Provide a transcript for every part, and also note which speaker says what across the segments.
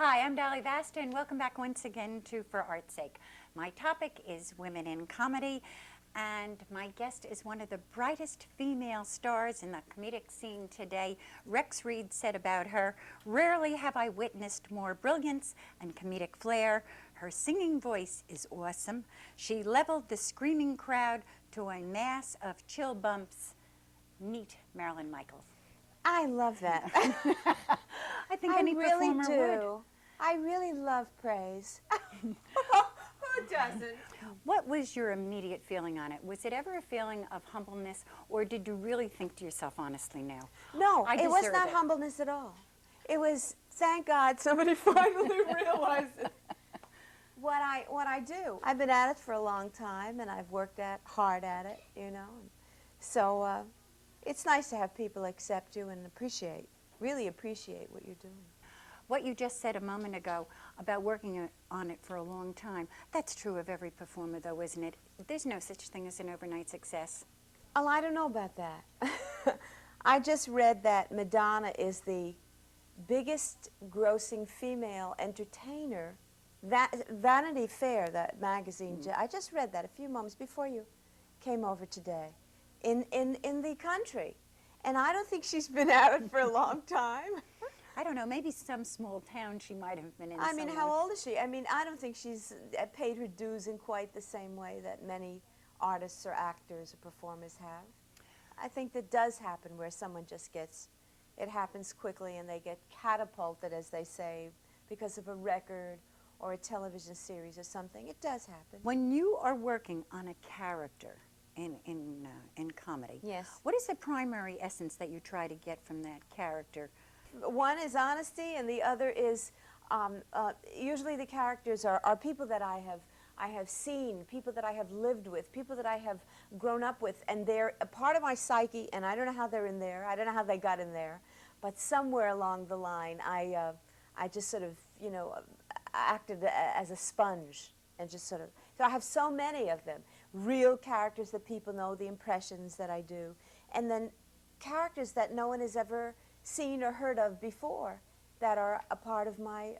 Speaker 1: Hi, I'm Dolly Vasta, and welcome back once again to For Art's Sake. My topic is women in comedy, and my guest is one of the brightest female stars in the comedic scene today. Rex Reed said about her, "Rarely have I witnessed more brilliance and comedic flair. Her singing voice is awesome. She leveled the screaming crowd to a mass of chill bumps." Meet Marilyn Michaels.
Speaker 2: I love that.
Speaker 1: I think any
Speaker 2: really
Speaker 1: performer would.
Speaker 2: I really love praise. Who doesn't?
Speaker 1: What was your immediate feeling on it? Was it ever a feeling of humbleness, or did you really think to yourself honestly now?
Speaker 2: No,
Speaker 1: I
Speaker 2: it was
Speaker 1: deserve
Speaker 2: not
Speaker 1: it.
Speaker 2: humbleness at all. It was, thank God, somebody finally realized it. What I do. I've been at it for a long time, and I've worked hard at it, you know. So it's nice to have people accept you and really appreciate what you're doing.
Speaker 1: What you just said a moment ago about working on it for a long time, that's true of every performer though, isn't it? There's no such thing as an overnight success.
Speaker 2: Oh, I don't know about that. I just read that Madonna is the biggest grossing female entertainer. Vanity Fair, that magazine, I just read that a few moments before you came over today, in the country. And I don't think she's been at it for a long time.
Speaker 1: I don't know, maybe some small town she might have been in.
Speaker 2: I mean, how old is she? I mean, I don't think she's paid her dues in quite the same way that many artists or actors or performers have. I think that does happen where someone just it happens quickly and they get catapulted, as they say, because of a record or a television series or something. It does happen.
Speaker 1: When you are working on a character in comedy,
Speaker 2: yes,
Speaker 1: what is the primary essence that you try to get from that character?
Speaker 2: One is honesty, and the other is usually the characters are people that I have seen, people that I have lived with, people that I have grown up with, and they're a part of my psyche, and I don't know how they're in there, I don't know how they got in there, but somewhere along the line I just sort of, you know, acted as a sponge, and just sort of, so I have so many of them, real characters that people know, the impressions that I do, and then characters that no one has ever seen or heard of before, that are a part of my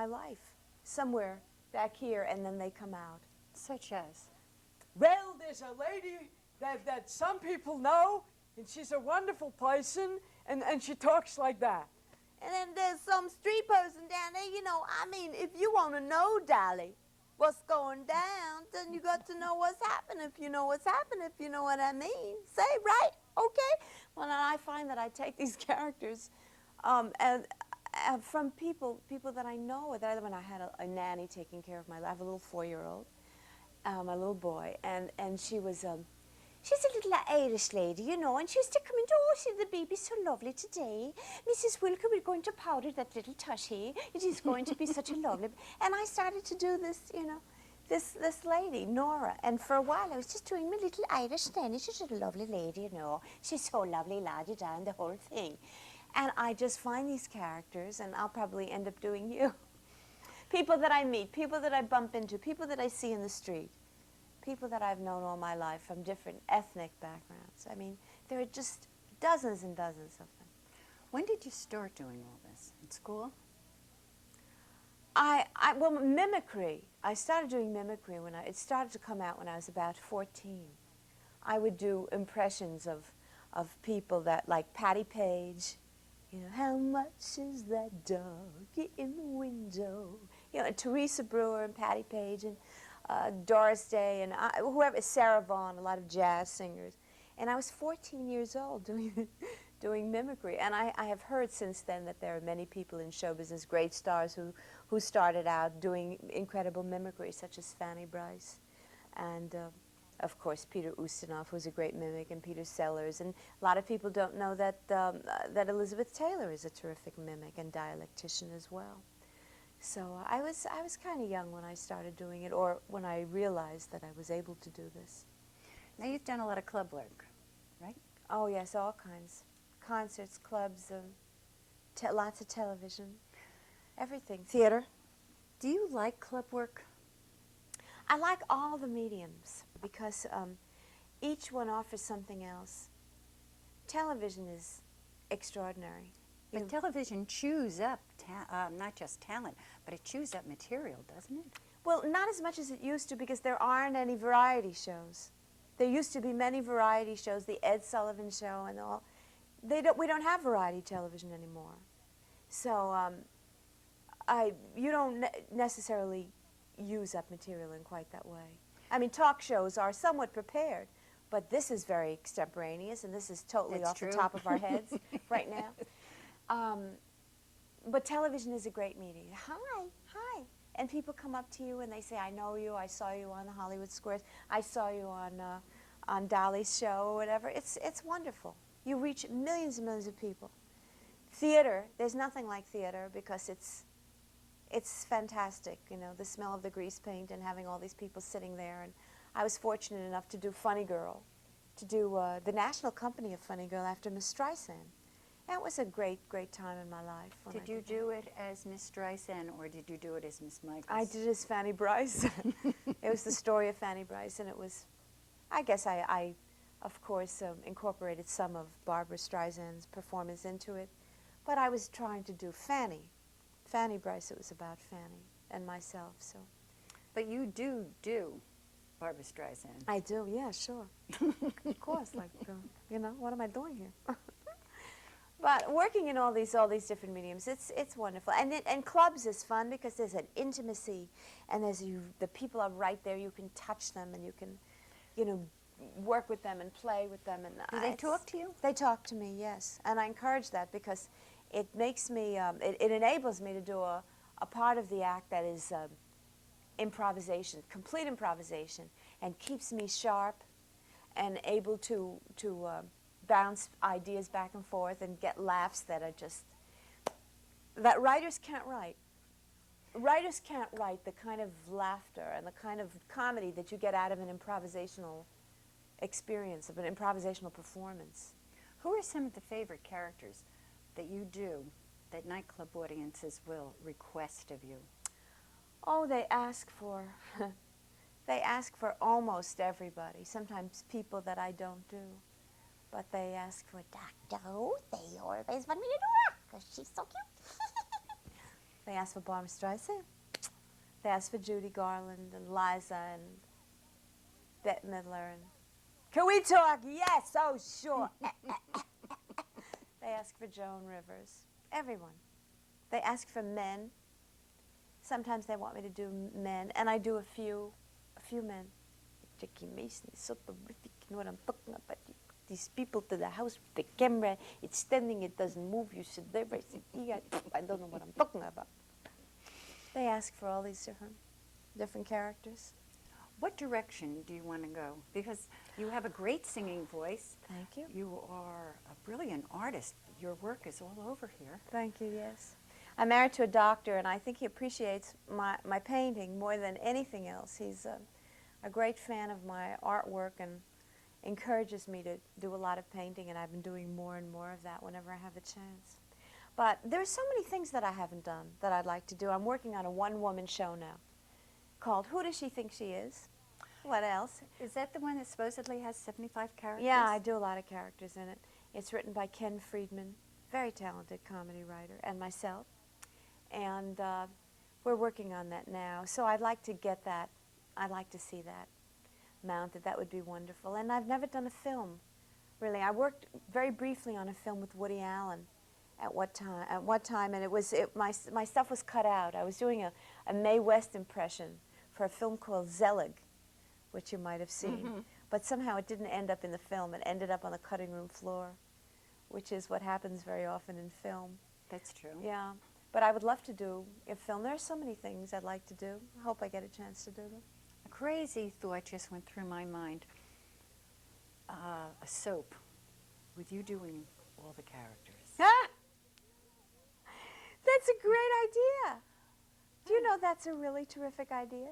Speaker 2: life, somewhere back here, and then they come out.
Speaker 1: Such as?
Speaker 3: Well, there's a lady that some people know, and she's a wonderful person, and she talks like that.
Speaker 2: And then there's some street person down there, you know, I mean, if you want to know, Dolly, what's going down, then you got to know what's happening. If you know what's happening, if you know what I mean. Say, right? Okay? Well, and I find that I take these characters and from people that I know. When I had a nanny taking care of my life, I have a little 4-year-old, my little boy, and she was, she's a little Irish lady, you know, and she used to come into, "Oh, see, the baby's so lovely today. Mrs. Wilker, we're going to powder that little tushy. It is going to be such a lovely..." And I started to do this, you know, this lady, Nora, and for a while I was just doing my little Irish nanny. She's a lovely lady, you know. She's so lovely, la-di-da, and the whole thing. And I just find these characters, and I'll probably end up doing you. People that I meet, people that I bump into, people that I see in the street, people that I've known all my life from different ethnic backgrounds. I mean, there are just dozens and dozens of them.
Speaker 1: When did you start doing all this? In school?
Speaker 2: Well, mimicry. I started doing mimicry it started to come out when I was about 14. I would do impressions of people that, like Patti Page, you know, "How much is that dog in the window?" You know, Teresa Brewer and Patti Page and Doris Day and whoever, Sarah Vaughan, a lot of jazz singers. And I was 14 years old doing mimicry. And I have heard since then that there are many people in show business, great stars, who started out doing incredible mimicry, such as Fanny Brice. And, of course, Peter Ustinov, who's a great mimic, and Peter Sellers. And a lot of people don't know that, that Elizabeth Taylor is a terrific mimic and dialectician as well. So I was kind of young when I started doing it, or when I realized that I was able to do this.
Speaker 1: Now, you've done a lot of club work, right?
Speaker 2: Oh, yes, all kinds. Concerts, clubs, lots of television, everything. Theater.
Speaker 1: Do you like club work?
Speaker 2: I like all the mediums because each one offers something else. Television is extraordinary.
Speaker 1: But television chews up, not just talent, but it chews up material, doesn't it?
Speaker 2: Well, not as much as it used to because there aren't any variety shows. There used to be many variety shows, the Ed Sullivan Show and all. We don't have variety television anymore. So you don't necessarily use up material in quite that way. I mean, talk shows are somewhat prepared, but this is very extemporaneous, and this is totally off the top of our heads right now. But television is a great medium. Hi, hi. And people come up to you and they say, I know you, I saw you on the Hollywood Squares, I saw you on Dolly's show or whatever. It's wonderful. You reach millions and millions of people. Theater, there's nothing like theater because it's fantastic, you know, the smell of the grease paint and having all these people sitting there. And I was fortunate enough to do Funny Girl, to do the national company of Funny Girl after Miss Streisand. That was a great, great time in my life.
Speaker 1: Did you do it as Miss Streisand or did you do it as Miss Michaels?
Speaker 2: I did it as Fanny Brice. It was the story of Fanny Brice, and it was, I guess I of course, incorporated some of Barbara Streisand's performance into it. But I was trying to do Fanny Brice. It was about Fanny and myself, so.
Speaker 1: But you do Barbara Streisand.
Speaker 2: I do, yeah, sure. Of course, like, you know, what am I doing here? But working in all these different mediums, it's wonderful. And clubs is fun because there's an intimacy, and there's the people are right there. You can touch them, and you can, you know, work with them and play with them. And
Speaker 1: do they talk to you?
Speaker 2: They talk to me, yes, and I encourage that because it makes me, it enables me to do a part of the act that is improvisation, complete improvisation, and keeps me sharp and able to bounce ideas back and forth and get laughs that are just, that writers can't write. Writers can't write the kind of laughter and the kind of comedy that you get out of an improvisational experience, of an improvisational performance.
Speaker 1: Who are some of the favorite characters that you do that nightclub audiences will request of you?
Speaker 2: Oh, they ask for almost everybody. Sometimes people that I don't do. But they ask for Dr. Who. They always want me to do her because she's so cute. They ask for Barbra Streisand. They ask for Judy Garland and Liza and Bette Midler. And can we talk? Yes, oh sure. They ask for Joan Rivers. Everyone. They ask for men. Sometimes they want me to do men, and I do a few men. Jackie Mason is so terrific. You know what I'm talking about? These people to the house with the camera, it's standing, it doesn't move, you sit there, I said, yeah, I don't know what I'm talking about. They ask for all these different characters.
Speaker 1: What direction do you want to go? Because you have a great singing voice.
Speaker 2: Thank you.
Speaker 1: You are a brilliant artist. Your work is all over here.
Speaker 2: Thank you, yes. I'm married to a doctor, and I think he appreciates my painting more than anything else. He's a great fan of my artwork and encourages me to do a lot of painting, and I've been doing more and more of that whenever I have a chance. But there are so many things that I haven't done that I'd like to do. I'm working on a one-woman show now called Who Does She Think She Is? What else?
Speaker 1: Is that the one that supposedly has 75 characters?
Speaker 2: Yeah, I do a lot of characters in it. It's written by Ken Friedman, very talented comedy writer, and myself. And we're working on that now. So I'd like to get that. I'd like to see that mounted. That would be wonderful. And I've never done a film, really. I worked very briefly on a film with Woody Allen at one time, and my stuff was cut out. I was doing a Mae West impression for a film called Zelig, which you might have seen.
Speaker 1: Mm-hmm.
Speaker 2: But somehow it didn't end up in the film. It ended up on the cutting room floor, which is what happens very often in film.
Speaker 1: That's true.
Speaker 2: Yeah. But I would love to do a film. There are so many things I'd like to do. I hope I get a chance to do them.
Speaker 1: A crazy thought just went through my mind. A soap with you doing all the characters.
Speaker 2: Ah! That's a great idea. Do you know that's a really terrific idea?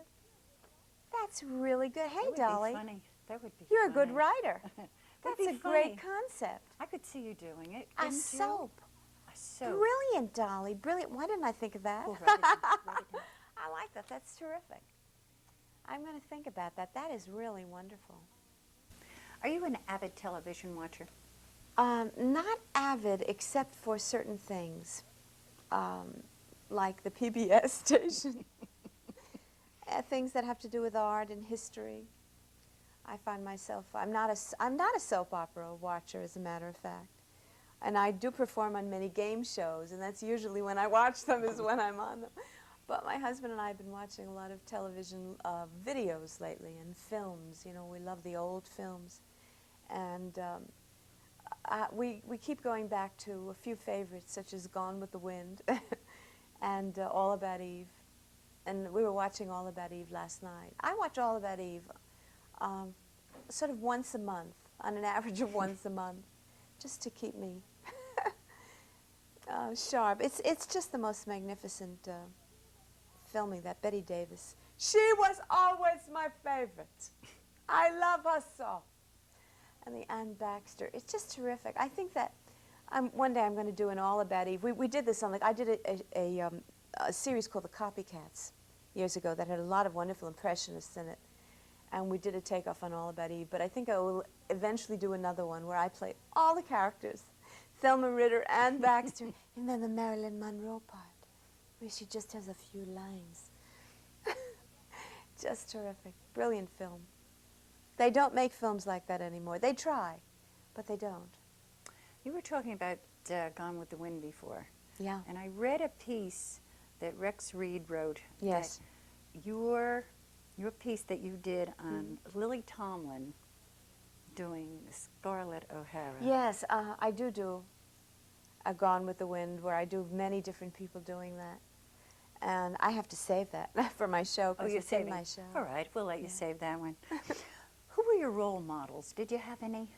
Speaker 2: That's really good. Hey,
Speaker 1: That would
Speaker 2: Dolly.
Speaker 1: be funny. That would be
Speaker 2: You're
Speaker 1: funny.
Speaker 2: a good writer.
Speaker 1: That'd
Speaker 2: That's
Speaker 1: be
Speaker 2: a great
Speaker 1: funny.
Speaker 2: concept.
Speaker 1: I could see you doing it.
Speaker 2: A
Speaker 1: couldn't you?
Speaker 2: soap.
Speaker 1: A soap.
Speaker 2: Brilliant, Dolly. Brilliant. Why didn't I think of that?
Speaker 1: We'll write it down. Write it down.
Speaker 2: I like that. That's terrific. I'm going to think about that. That is really wonderful.
Speaker 1: Are you an avid television watcher?
Speaker 2: Not avid, except for certain things, like the PBS station. Things that have to do with art and history. I find myself, I'm not a soap opera watcher, as a matter of fact. And I do perform on many game shows, and that's usually when I watch them, is when I'm on them. But my husband and I have been watching a lot of television videos lately, and films. You know, we love the old films. And we keep going back to a few favorites, such as Gone with the Wind and All About Eve. And we were watching All About Eve last night. I watch All About Eve sort of once a month, on an average of once a month, just to keep me sharp. It's just the most magnificent filming, that Betty Davis.
Speaker 3: She was always my favorite. I love her so.
Speaker 2: And the Ann Baxter. It's just terrific. I think that one day I'm going to do an All About Eve. We did this on, I did a series called The Copycats years ago that had a lot of wonderful impressionists in it. And we did a takeoff on All About Eve. But I think I will eventually do another one where I play all the characters. Thelma Ritter, Ann Baxter, and then the Marilyn Monroe part, where she just has a few lines. Just terrific. Brilliant film. They don't make films like that anymore. They try, but they don't.
Speaker 1: You were talking about Gone with the Wind before.
Speaker 2: Yeah.
Speaker 1: And I read a piece that Rex Reed wrote.
Speaker 2: Yes.
Speaker 1: That your piece that you did on Lily Tomlin doing Scarlett O'Hara.
Speaker 2: Yes, I do a Gone with the Wind, where I do many different people doing that. And I have to save that for my show, because it's in my show.
Speaker 1: All right, we'll let you save that one. Who were your role models? Did you have any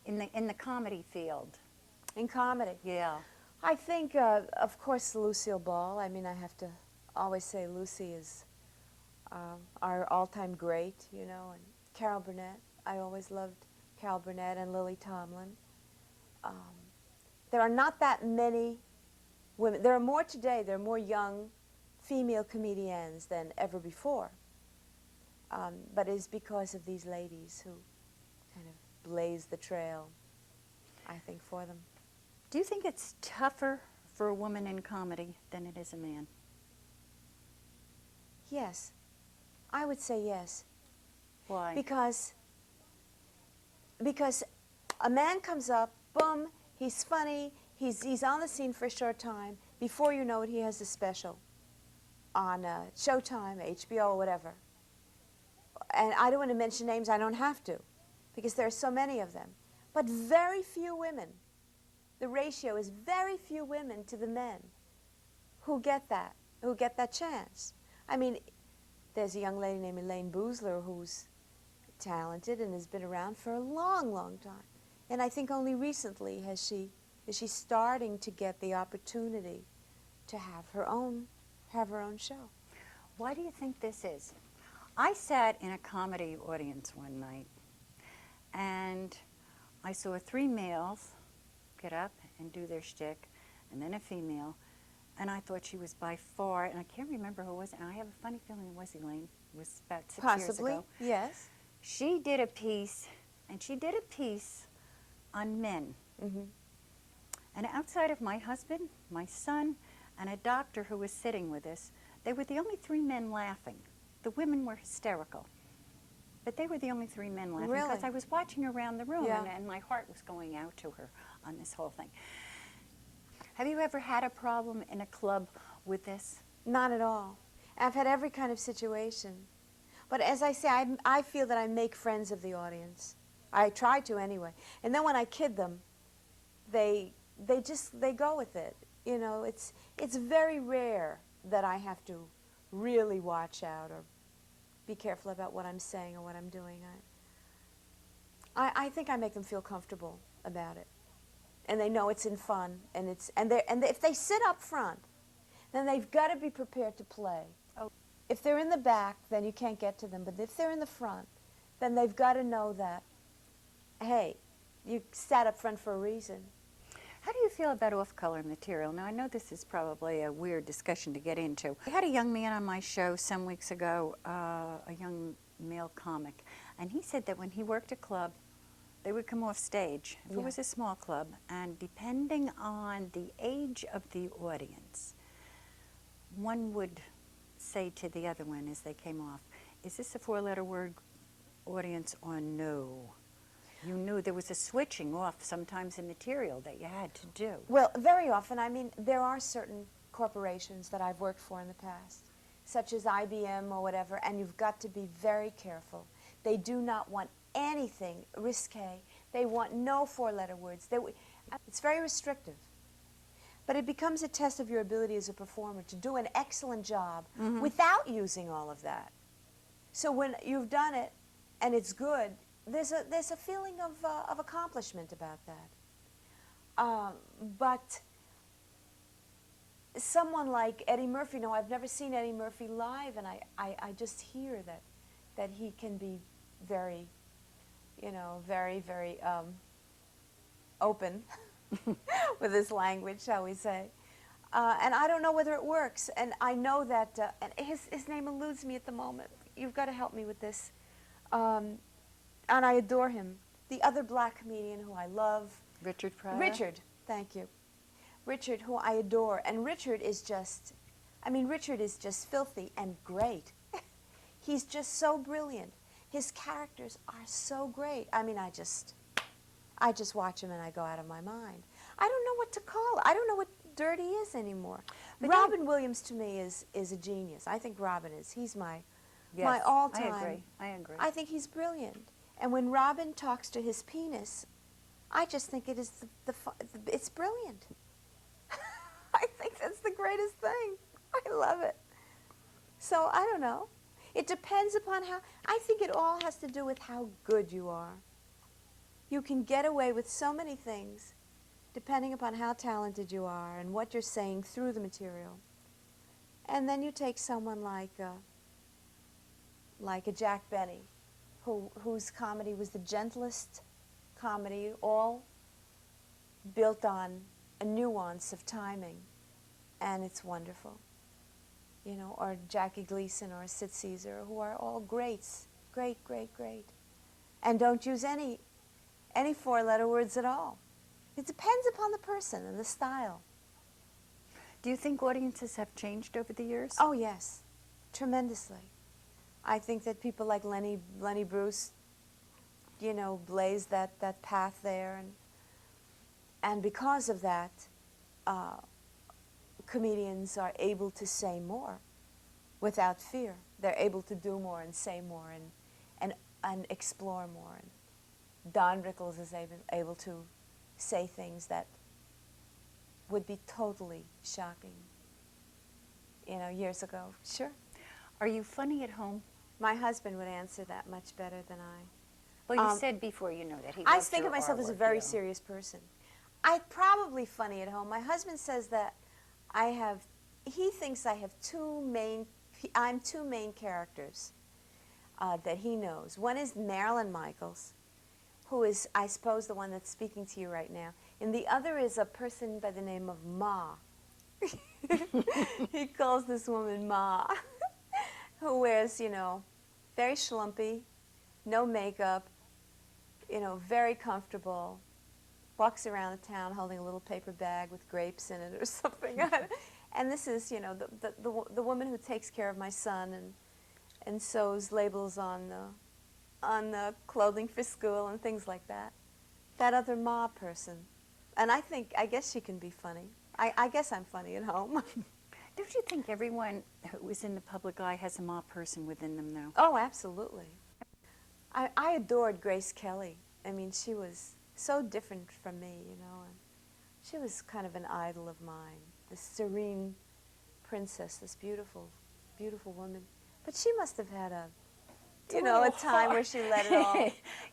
Speaker 1: in the comedy field?
Speaker 2: In comedy?
Speaker 1: Yeah.
Speaker 2: I think, of course, Lucille Ball. I mean, I have to always say Lucy is our all-time great, you know, and Carol Burnett. I always loved Carol Burnett and Lily Tomlin. There are not that many women. There are more today. There are more young female comedians than ever before. But it's because of these ladies who kind of blaze the trail, I think, for them.
Speaker 1: Do you think it's tougher for a woman in comedy than it is a man?
Speaker 2: Yes. I would say yes.
Speaker 1: Why?
Speaker 2: Because a man comes up, boom, he's funny, he's on the scene for a short time. Before you know it, he has a special on Showtime, HBO, whatever. And I don't want to mention names, I don't have to, because there are so many of them. But very few women. The ratio is very few women to the men who get that chance. I mean, there's a young lady named Elaine Boozler who's talented and has been around for a long, long time. And I think only recently is she starting to get the opportunity to have her own show.
Speaker 1: Why do you think this is? I sat in a comedy audience one night, and I saw 3 males get up and do their shtick, and then a female, and I thought she was by far, and I can't remember who it was, and I have a funny feeling it was Elaine. It was about 6 years ago.
Speaker 2: Possibly, yes.
Speaker 1: She did a piece, and she did a piece on men.
Speaker 2: Mm-hmm.
Speaker 1: And outside of my husband, my son, and a doctor who was sitting with us, they were the only 3 men laughing. The women were hysterical. But they were the only 3 men laughing.
Speaker 2: Really?
Speaker 1: Because I was watching around the room,
Speaker 2: Yeah.
Speaker 1: and my heart was going out to her on this whole thing. Have you ever had a problem in a club with this?
Speaker 2: Not at all. I've had every kind of situation. But as I say, I feel that I make friends of the audience. I try to anyway. And then when I kid them, they go with it. You know, it's very rare that I have to really watch out or be careful about what I'm saying or what I'm doing. I think I make them feel comfortable about it, and they know it's in fun, and if they sit up front, then they've got to be prepared to play.
Speaker 1: Oh.
Speaker 2: If they're in the back, then you can't get to them. But if they're in the front, then they've got to know that, hey, you sat up front for a reason.
Speaker 1: How do you feel about off-color material? Now, I know this is probably a weird discussion to get into. I had a young man on my show some weeks ago, a young male comic, and he said that when he worked a club, they would come off stage. If it was a small club, and depending on the age of the audience, one would say to the other one as they came off, is this a four-letter word audience or no? You knew there was a switching off sometimes in material that you had to do.
Speaker 4: Well, very often, I mean, there are certain corporations that I've worked for in the past, such as IBM or whatever, and you've got to be very careful. They do not want anything risque. They want no four-letter words. It's very restrictive. But it becomes a test of your ability as a performer to do an excellent job without using all of that. So when you've done it and it's good, there's a feeling of accomplishment about that. But someone like Eddie Murphy, no, I've never seen Eddie Murphy live, and I just hear that he can be very, you know, very, very open with his language, shall we say. And I don't know whether it works. And I know that, and his name eludes me at the moment. You've got to help me with this. And I adore him. The other black comedian who I love.
Speaker 1: Richard Pryor?
Speaker 4: Richard, thank you. Richard, who I adore. And Richard is just, I mean, Richard is just filthy and great. He's just so brilliant. His characters are so great. I mean, I just watch him and I go out of my mind. I don't know what to call it. I don't know what dirty is anymore. But Robin Williams to me is a genius. I think Robin is. He's my all-time.
Speaker 1: I agree. I agree.
Speaker 4: I think he's brilliant. And when Robin talks to his penis, I just think it is it's brilliant. I think that's the greatest thing. I love it. So I don't know. It depends upon how, I think it all has to do with how good you are. You can get away with so many things depending upon how talented you are and what you're saying through the material. And then you take someone like a Jack Benny, whose comedy was the gentlest comedy, all built on a nuance of timing, and it's wonderful. You know, or Jackie Gleason or Sid Caesar, who are all greats, great, great, great, and don't use any four-letter words at all. It depends upon the person and the style.
Speaker 1: Do you think audiences have changed over the years?
Speaker 4: Oh, yes, tremendously. I think that people like Lenny Bruce, you know, blazed that path there, and because of that, comedians are able to say more without fear. They're able to do more and say more and explore more. And Don Rickles is able to say things that would be totally shocking, you know, years ago. Sure.
Speaker 1: Are you funny at home?
Speaker 4: My husband would answer that much better than I.
Speaker 1: Well, you said before, you know, that he
Speaker 4: I
Speaker 1: loves
Speaker 4: think
Speaker 1: your
Speaker 4: of myself as a
Speaker 1: artwork,
Speaker 4: very
Speaker 1: you know.
Speaker 4: serious person. I'm probably funny at home. My husband says that he thinks I'm two main characters that he knows. One is Marilyn Michaels, who is, I suppose, the one that's speaking to you right now. And the other is a person by the name of Ma. He calls this woman Ma, who wears, you know, very schlumpy, no makeup, you know, very comfortable, walks around the town holding a little paper bag with grapes in it or something. And this is, you know, the woman who takes care of my son and sews labels on the clothing for school and things like that. That other Ma person. And I guess she can be funny. I guess I'm funny at home.
Speaker 1: Don't you think everyone who is in the public eye has a Ma person within them, though?
Speaker 4: Oh, absolutely. I adored Grace Kelly. I mean, she was so different from me, you know. And she was kind of an idol of mine, this serene princess, this beautiful, beautiful woman. But she must have had a time where she let it all.
Speaker 1: Yeah,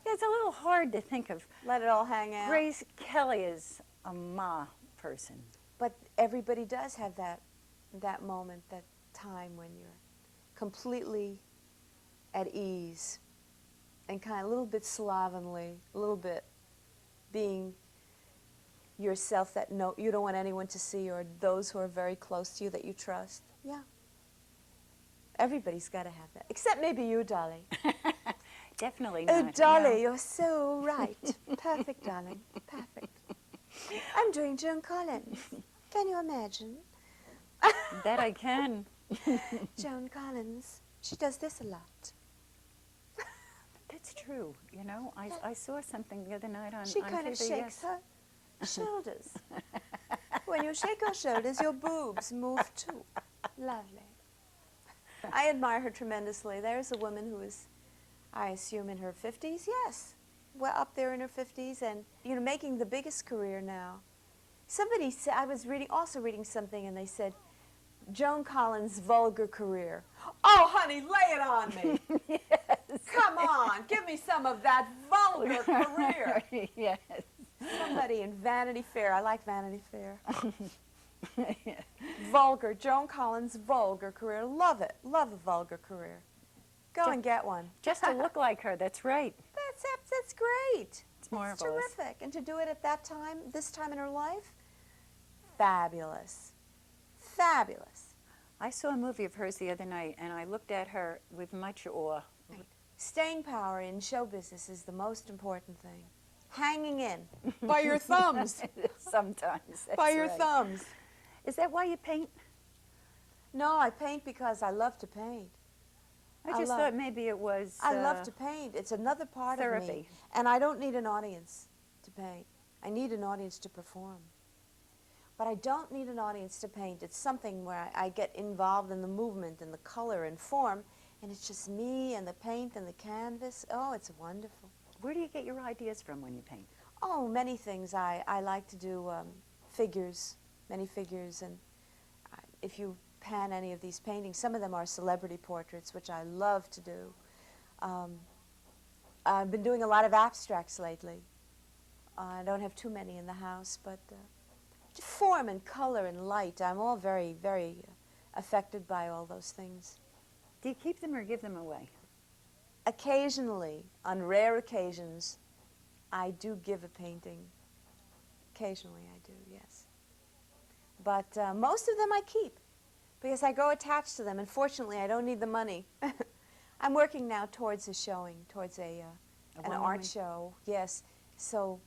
Speaker 1: it's a little hard to think of.
Speaker 4: Let it all hang out.
Speaker 1: Grace Kelly is a Ma person.
Speaker 4: But everybody does have that moment, that time when you're completely at ease and kind of a little bit slovenly, a little bit being yourself that you don't want anyone to see, or those who are very close to you that you trust. Yeah. Everybody's got to have that, except maybe you, Dolly.
Speaker 1: Definitely
Speaker 4: Oh,
Speaker 1: not.
Speaker 4: Dolly,
Speaker 1: no.
Speaker 4: you're so right. Perfect, darling. Perfect. I'm doing Joan Collins. Can you imagine?
Speaker 1: That I can.
Speaker 4: Joan Collins. She does this a lot.
Speaker 1: That's true. You know, I saw something the other night on
Speaker 4: She
Speaker 1: on
Speaker 4: kind of
Speaker 1: TV,
Speaker 4: shakes
Speaker 1: yes.
Speaker 4: her shoulders. When you shake your shoulders, your boobs move too. Lovely. I admire her tremendously. There's a woman who is, I assume, in her 50s. Yes, well, up there in her 50s, and you know, making the biggest career now. Somebody said, I was also reading something, and they said, Joan Collins' vulgar career. Oh, honey, lay it on me.
Speaker 1: Yes.
Speaker 4: Come on, give me some of that vulgar career.
Speaker 1: Yes.
Speaker 4: Somebody in Vanity Fair. I like Vanity Fair. Vulgar. Joan Collins' vulgar career. Love it. Love a vulgar career. Go and get one.
Speaker 1: Just to look like her, that's right.
Speaker 4: That's great.
Speaker 1: It's marvelous.
Speaker 4: It's terrific. And to do it at that time, this time in her life, fabulous. Fabulous.
Speaker 1: I saw a movie of hers the other night, and I looked at her with much awe.
Speaker 4: Staying power in show business is the most important thing. Hanging in.
Speaker 3: By your thumbs.
Speaker 1: Sometimes. That's
Speaker 3: By your
Speaker 1: right.
Speaker 3: thumbs.
Speaker 1: Is that why you paint?
Speaker 4: No, I paint because I love to paint.
Speaker 1: I just thought maybe it was.
Speaker 4: I love to paint. It's another part of me.
Speaker 1: therapy.
Speaker 4: And I don't need an audience to paint. I need an audience to perform. But I don't need an audience to paint. It's something where I get involved in the movement and the color and form, and it's just me and the paint and the canvas. Oh, it's wonderful.
Speaker 1: Where do you get your ideas from when you paint?
Speaker 4: Oh, many things. I like to do figures, many figures, and if you pan any of these paintings, some of them are celebrity portraits, which I love to do. I've been doing a lot of abstracts lately. I don't have too many in the house, but form and color and light, I'm all very, very affected by all those things.
Speaker 1: Do you keep them or give them away?
Speaker 4: Occasionally, on rare occasions, I do give a painting. Occasionally I do, yes. But most of them I keep because I grow attached to them, and fortunately I don't need the money. I'm working now towards a showing, towards an art show, yes. So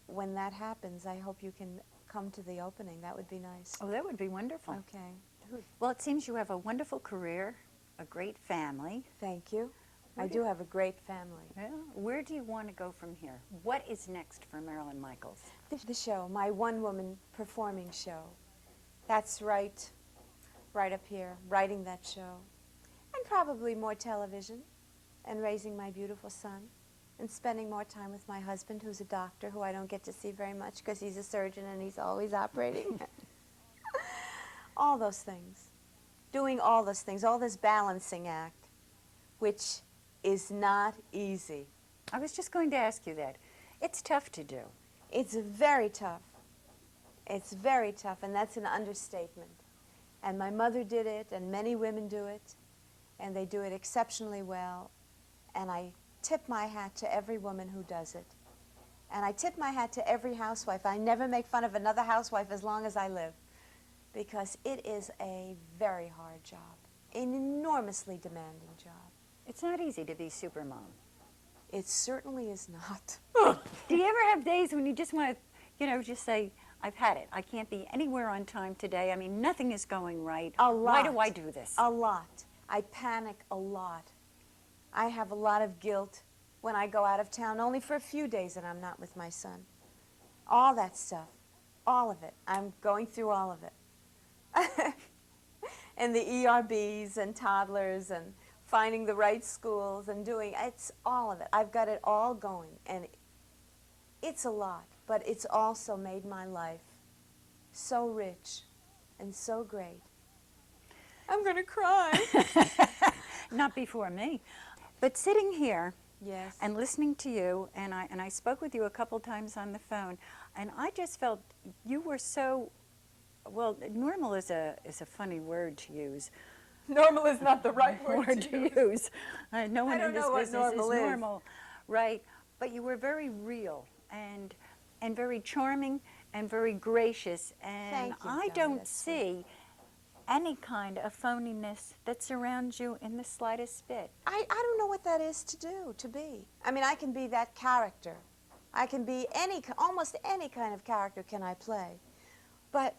Speaker 4: when that happens, I hope you can come to the opening. That would be nice.
Speaker 1: Oh, that would be wonderful.
Speaker 4: Okay.
Speaker 1: Well, it seems you have a wonderful career, a great family.
Speaker 4: Thank you. I do have a great family.
Speaker 1: Yeah. Where do you want to go from here? What is next for Marilyn Michaels?
Speaker 4: The show, my one-woman performing show. That's right up here, writing that show. And probably more television, and raising my beautiful son, and spending more time with my husband, who's a doctor, who I don't get to see very much because he's a surgeon and he's always operating. All those things. Doing all those things, all this balancing act, which is not easy.
Speaker 1: I was just going to ask you that. It's tough to do.
Speaker 4: It's very tough. It's very tough, and that's an understatement. And my mother did it, and many women do it, and they do it exceptionally well. And I tip my hat to every woman who does it. And I tip my hat to every housewife. I never make fun of another housewife as long as I live, because it is a very hard job, an enormously demanding job.
Speaker 1: It's not easy to be super mom.
Speaker 4: It certainly is not.
Speaker 1: Do you ever have days when you just want to, just say, I've had it. I can't be anywhere on time today. I mean, nothing is going right.
Speaker 4: A lot.
Speaker 1: Why do I do this?
Speaker 4: A lot. I panic a lot. I have a lot of guilt when I go out of town, only for a few days and I'm not with my son. All that stuff. All of it. I'm going through all of it. And the ERBs and toddlers and finding the right schools and it's all of it. I've got it all going, and it's a lot, but it's also made my life so rich and so great. I'm going to cry.
Speaker 1: Not before me. But sitting here
Speaker 4: Yes.
Speaker 1: and listening to you, and I spoke with you a couple times on the phone, and I just felt you were so, well, normal is a funny word to use.
Speaker 3: Normal is not the right word to use.
Speaker 1: use. No one
Speaker 4: I don't
Speaker 1: in this
Speaker 4: know what
Speaker 1: business
Speaker 4: normal
Speaker 1: is
Speaker 4: is.
Speaker 1: normal, right? But you were very real and very charming and very gracious, and
Speaker 4: Thank you,
Speaker 1: I
Speaker 4: Dolly,
Speaker 1: don't
Speaker 4: that's
Speaker 1: see any kind of phoniness that surrounds you in the slightest bit.
Speaker 4: I don't know what that is to do, to be. I mean, I can be that character. I can be almost any kind of character can I play. But,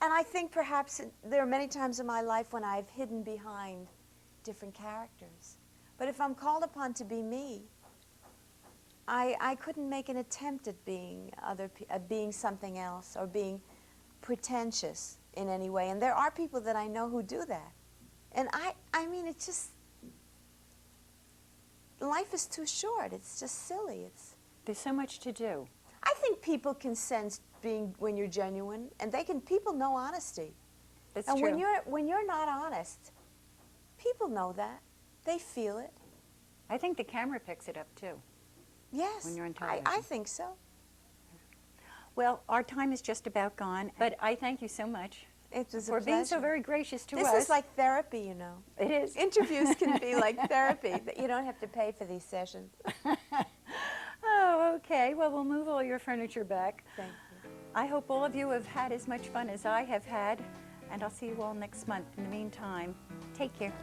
Speaker 4: and I think perhaps there are many times in my life when I've hidden behind different characters. But if I'm called upon to be me, I couldn't make an attempt at being being something else or being pretentious in any way. And there are people that I know who do that. And I mean, it's just, life is too short. It's just silly.
Speaker 1: There's so much to do.
Speaker 4: I think people can sense when you're genuine, and people know honesty.
Speaker 1: That's
Speaker 4: and
Speaker 1: true.
Speaker 4: when you're not honest, people know that. They feel it.
Speaker 1: I think the camera picks it up too.
Speaker 4: Yes,
Speaker 1: When you're on television.
Speaker 4: I think so.
Speaker 1: Well, our time is just about gone, but I thank you so much
Speaker 4: It was
Speaker 1: for
Speaker 4: a
Speaker 1: being so
Speaker 4: pleasure.
Speaker 1: very gracious to
Speaker 4: This
Speaker 1: us.
Speaker 4: is like therapy, you know.
Speaker 1: It is.
Speaker 4: Interviews can be like therapy. That you don't have to pay for these sessions.
Speaker 1: Oh, okay. Well, we'll move all your furniture back.
Speaker 4: Thank you.
Speaker 1: I hope all of you have had as much fun as I have had, and I'll see you all next month. In the meantime, take care.